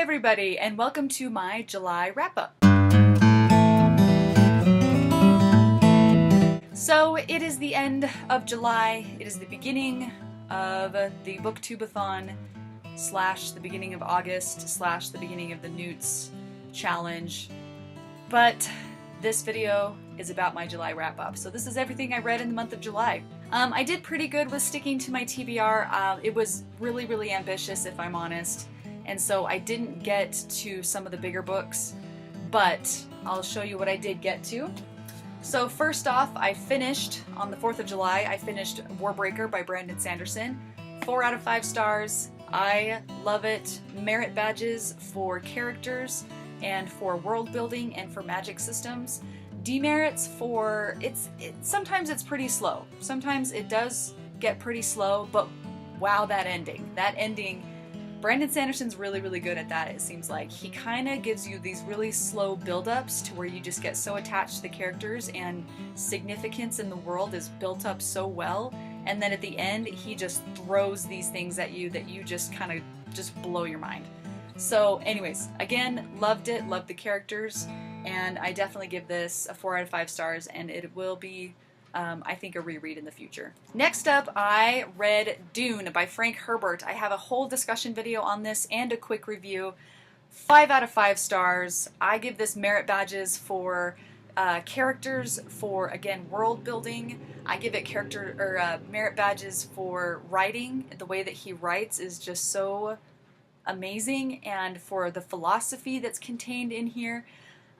everybody, and welcome to my July wrap-up. So it is the end of July, it is the beginning of the Booktubeathon / the beginning of August / the beginning of the Newts challenge, but this video is about my July wrap-up. So this is everything I read in the month of July. I did pretty good with sticking to my TBR. It was really ambitious, if I'm honest, and so I didn't get to some of the bigger books, but I'll show you what I did get to. So first off, I finished, on the 4th of July, I finished Warbreaker by Brandon Sanderson. 4 out of 5 stars. I love it. Merit badges for characters and for world building and for magic systems. Demerits for, sometimes it's pretty slow. Sometimes it does get pretty slow, but wow, that ending, Brandon Sanderson's really good at that, it seems like. He kind of gives you these really slow build-ups to where you just get so attached to the characters and significance in the world is built up so well, and then at the end he just throws these things at you that you just kind of just blow your mind. So anyways, again, loved it, loved the characters, and I definitely give this a 4 out of 5 stars, and it will be I think a reread in the future. Next up, I read Dune by Frank Herbert. I have a whole discussion video on this and a quick review. 5 out of 5 stars. I give this merit badges for characters, for, again, world building. I give it merit badges for writing. The way that he writes is just so amazing, and for the philosophy that's contained in here.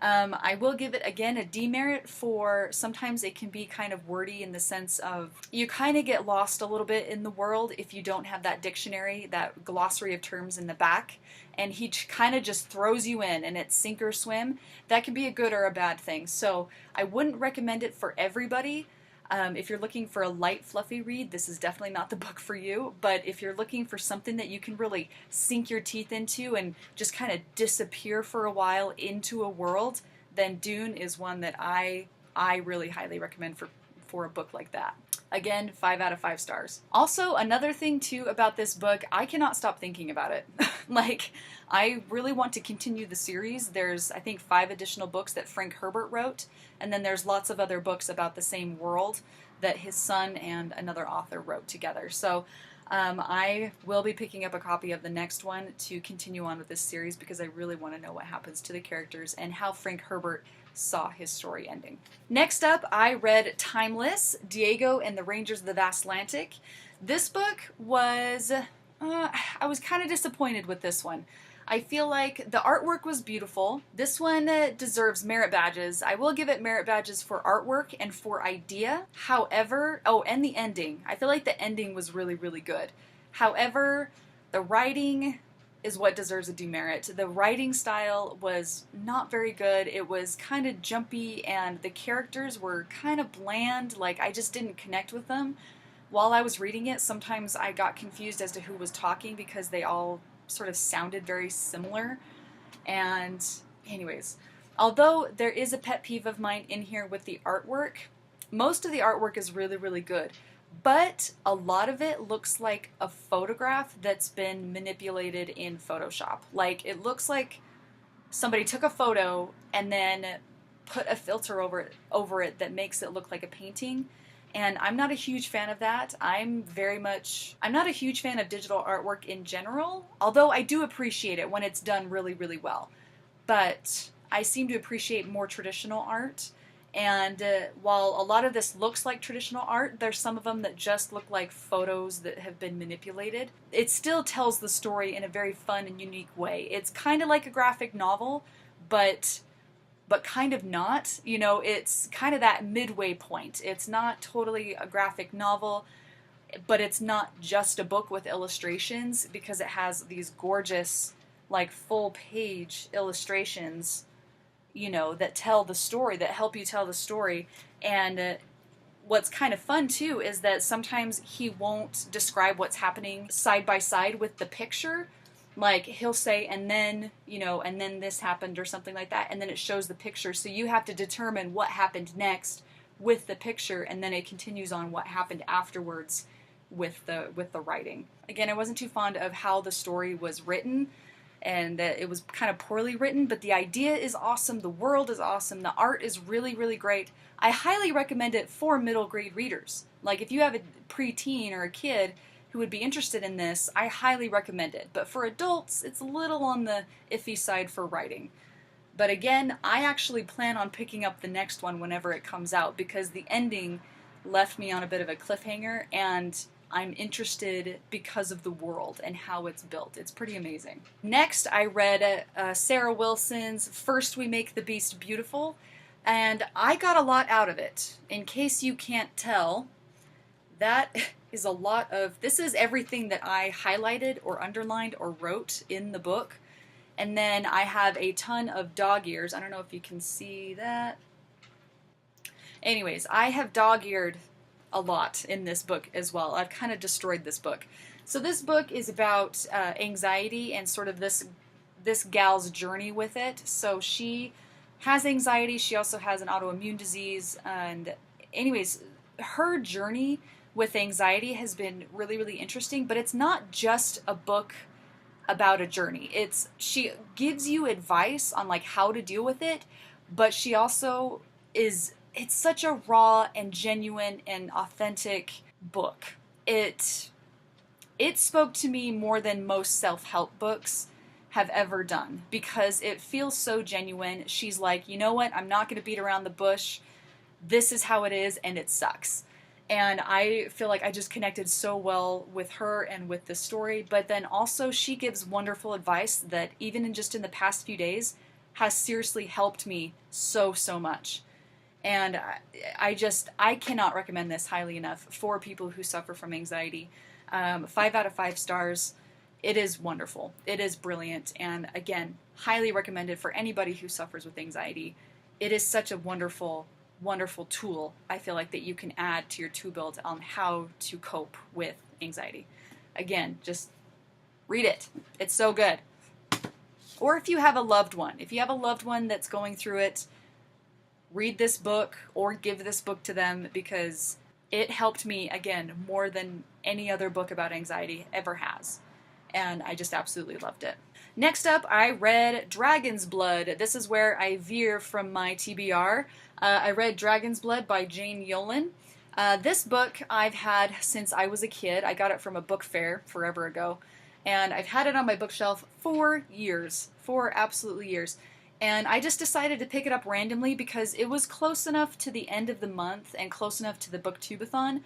I will give it, again, a demerit for sometimes it can be kind of wordy in the sense of you kind of get lost a little bit in the world if you don't have that dictionary, that glossary of terms in the back, and he kind of just throws you in and it's sink or swim. That can be a good or a bad thing. So I wouldn't recommend it for everybody. If you're looking for a light, fluffy read, this is definitely not the book for you. But if you're looking for something that you can really sink your teeth into and just kind of disappear for a while into a world, then Dune is one that I really highly recommend for a book like that. Again, 5 out of 5 stars. Also, another thing too about this book, I cannot stop thinking about it. Like, I really want to continue the series. There's, I think, 5 additional books that Frank Herbert wrote, and then there's lots of other books about the same world that his son and another author wrote together. So I will be picking up a copy of the next one to continue on with this series because I really want to know what happens to the characters and how Frank Herbert saw his story ending. Next up, I read Timeless, Diego and the Rangers of the Vast Atlantic. This book was, I was kind of disappointed with this one. I feel like the artwork was beautiful. This one deserves merit badges. I will give it merit badges for artwork and for idea. However, oh, and the ending. I feel like the ending was really good. However, the writing is what deserves a demerit. The writing style was not very good. It was kind of jumpy and the characters were kind of bland. Like, I just didn't connect with them. While I was reading it, sometimes I got confused as to who was talking because they all sort of sounded very similar. And anyways, although there is a pet peeve of mine in here with the artwork, most of the artwork is really good. But a lot of it looks like a photograph that's been manipulated in Photoshop. Like, it looks like somebody took a photo and then put a filter over it that makes it look like a painting. And I'm not a huge fan of that. I'm not a huge fan of digital artwork in general, although I do appreciate it when it's done really well. But I seem to appreciate more traditional art. And while a lot of this looks like traditional art, there's some of them that just look like photos that have been manipulated. It still tells the story in a very fun and unique way. It's kind of like a graphic novel, but kind of not. You know, it's kind of that midway point. It's not totally a graphic novel, but it's not just a book with illustrations because it has these gorgeous, like, full-page illustrations, you know, that tell the story, that help you tell the story. And what's kind of fun too is that sometimes he won't describe what's happening side by side with the picture. Like, he'll say, and then, you know, and then this happened or something like that, and then it shows the picture. So you have to determine what happened next with the picture, and then it continues on what happened afterwards with the writing. Again, I wasn't too fond of how the story was written. and that it was kind of poorly written, but the idea is awesome, the world is awesome, the art is really, really great. I highly recommend it for middle grade readers. Like if you have a preteen or a kid who would be interested in this, I highly recommend it. But for adults, it's a little on the iffy side for writing. But again, I actually plan on picking up the next one whenever it comes out because the ending left me on a bit of a cliffhanger, and I'm interested because of the world and how it's built. It's pretty amazing. Next, I read Sarah Wilson's First We Make the Beast Beautiful, and I got a lot out of it. In case you can't tell, that is a lot of, this is everything that I highlighted or underlined or wrote in the book. And then I have a ton of dog ears. I don't know if you can see that. Anyways, I have dog-eared a lot in this book as well. I've kind of destroyed this book. So this book is about anxiety and sort of this gal's journey with it. So she has anxiety. She also has an autoimmune disease. And anyways, her journey with anxiety has been really, really interesting. But it's not just a book about a journey. She gives you advice on like how to deal with it, but she also it's such a raw and genuine and authentic book. It spoke to me more than most self-help books have ever done because it feels so genuine. She's like, you know what? I'm not going to beat around the bush. This is how it is, and it sucks. And I feel like I just connected so well with her and with the story. But then also she gives wonderful advice that even in the past few days has seriously helped me so much. And I cannot recommend this highly enough for people who suffer from anxiety. 5 out of 5 stars. It is wonderful. It is brilliant. And again, highly recommended for anybody who suffers with anxiety. It is such a wonderful, wonderful tool, I feel like, that you can add to your tool belt on how to cope with anxiety. Again, just read it. It's so good. Or if you have a loved one. If you have a loved one that's going through it, read this book or give this book to them because it helped me, again, more than any other book about anxiety ever has. And I just absolutely loved it. Next up, I read Dragon's Blood. This is where I veer from my TBR. I read Dragon's Blood by Jane Yolen. This book I've had since I was a kid. I got it from a book fair forever ago. And I've had it on my bookshelf for years. For absolutely years. And I just decided to pick it up randomly because it was close enough to the end of the month and close enough to the booktubeathon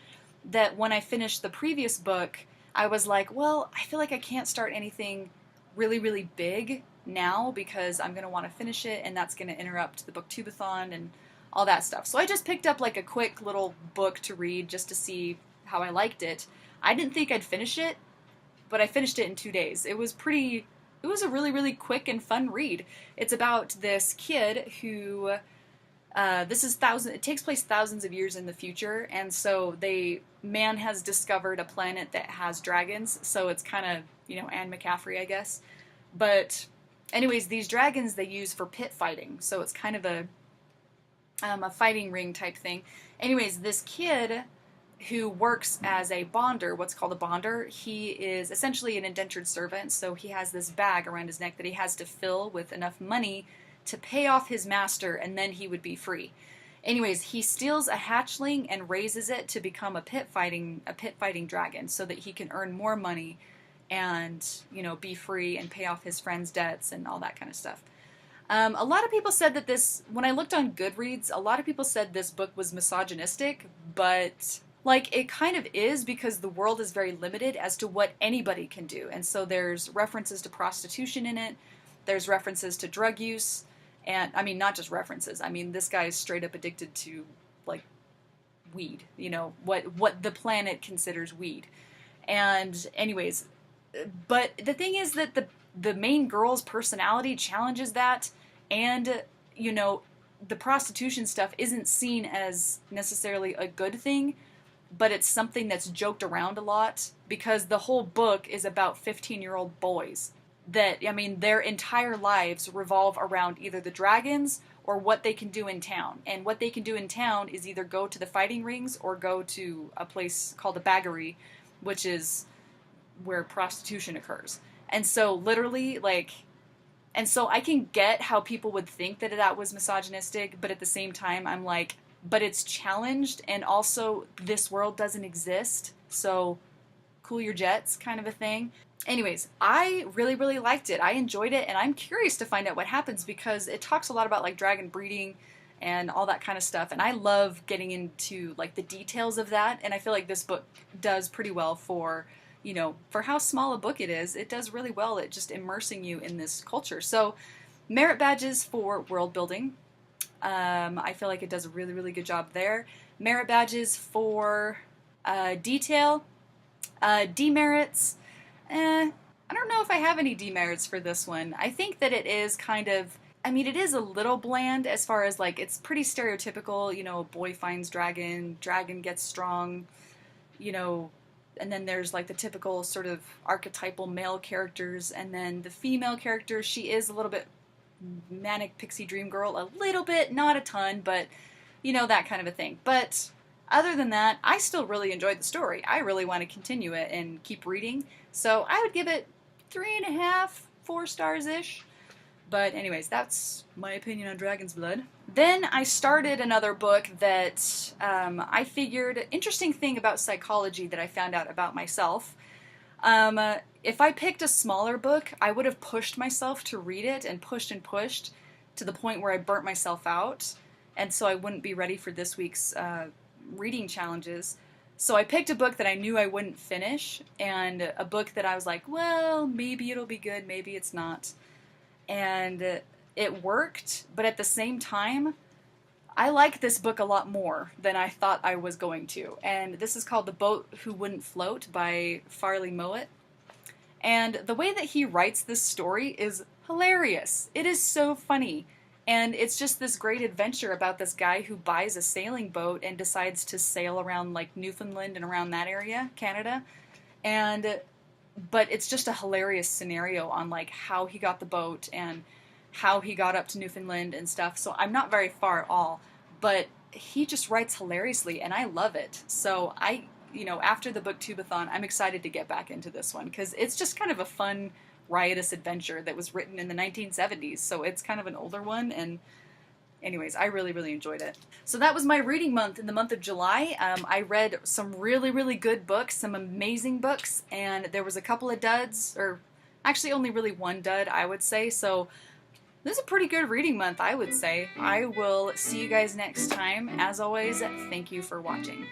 that when I finished the previous book, I was like, well, I feel like I can't start anything really, really big now because I'm going to want to finish it and that's going to interrupt the booktubeathon and all that stuff. So I just picked up like a quick little book to read just to see how I liked it. I didn't think I'd finish it, but I finished it in 2 days. It was a really, really quick and fun read. It's about this kid who, it takes place thousands of years in the future, and so man has discovered a planet that has dragons, so it's kind of, Anne McCaffrey, I guess. But anyways, these dragons they use for pit fighting, so it's kind of a fighting ring type thing. Anyways, this kid who works as a bonder, what's called a bonder, he is essentially an indentured servant, so he has this bag around his neck that he has to fill with enough money to pay off his master, and then he would be free. Anyways, he steals a hatchling and raises it to become a pit fighting dragon so that he can earn more money and, be free and pay off his friends' debts and all that kind of stuff. A lot of people said that when I looked on Goodreads, a lot of people said this book was misogynistic, but it kind of is because the world is very limited as to what anybody can do. And so there's references to prostitution in it. There's references to drug use. And, not just references. This guy is straight up addicted to, weed. What the planet considers weed. And anyways, but the thing is that the main girl's personality challenges that. And, the prostitution stuff isn't seen as necessarily a good thing. But it's something that's joked around a lot because the whole book is about 15-year-old boys that, their entire lives revolve around either the dragons or what they can do in town. And what they can do in town is either go to the fighting rings or go to a place called a baggery, which is where prostitution occurs. And so literally, And so I can get how people would think that that was misogynistic, but at the same time, I'm like, but it's challenged, and also this world doesn't exist, so cool your jets kind of a thing. Anyways, I really, really liked it. I enjoyed it, and I'm curious to find out what happens because it talks a lot about like dragon breeding and all that kind of stuff, and I love getting into like the details of that, and I feel like this book does pretty well for, you know, for how small a book it is. It does really well at just immersing you in this culture. So merit badges for world building. I feel like it does a really, really good job there. Merit badges for detail. Demerits. I don't know if I have any demerits for this one. I think that it is kind of, I mean, it is a little bland as far as like, it's pretty stereotypical, you know, boy finds dragon, dragon gets strong, you know, and then there's like the typical sort of archetypal male characters, and then the female character, she is a little bit manic pixie dream girl, a little bit, not a ton, but you know, that kind of a thing. But other than that, I still really enjoyed the story. I really want to continue it and keep reading, so I would give it 3.5, 4 stars-ish. But anyways, that's my opinion on Dragon's Blood. Then I started another book that I figured, interesting thing about psychology that I found out about myself. If I picked a smaller book, I would have pushed myself to read it and pushed to the point where I burnt myself out, and so I wouldn't be ready for this week's reading challenges. So I picked a book that I knew I wouldn't finish, and a book that I was like, well, maybe it'll be good, maybe it's not. And it worked, but at the same time, I like this book a lot more than I thought I was going to. And this is called The Boat Who Wouldn't Float by Farley Mowat. And the way that he writes this story is hilarious. It is so funny. And it's just this great adventure about this guy who buys a sailing boat and decides to sail around like Newfoundland and around that area, Canada. But it's just a hilarious scenario on like how he got the boat and how he got up to Newfoundland and stuff. So I'm not very far at all, but he just writes hilariously and I love it. So after the booktubeathon, I'm excited to get back into this one because it's just kind of a fun, riotous adventure that was written in the 1970s. So it's kind of an older one, and anyways, I really, really enjoyed it. So that was my reading month in the month of July. I read some really, really good books, some amazing books, and there was a couple of duds, or actually only really one dud, I would say. So this is a pretty good reading month, I would say. I will see you guys next time. As always, thank you for watching.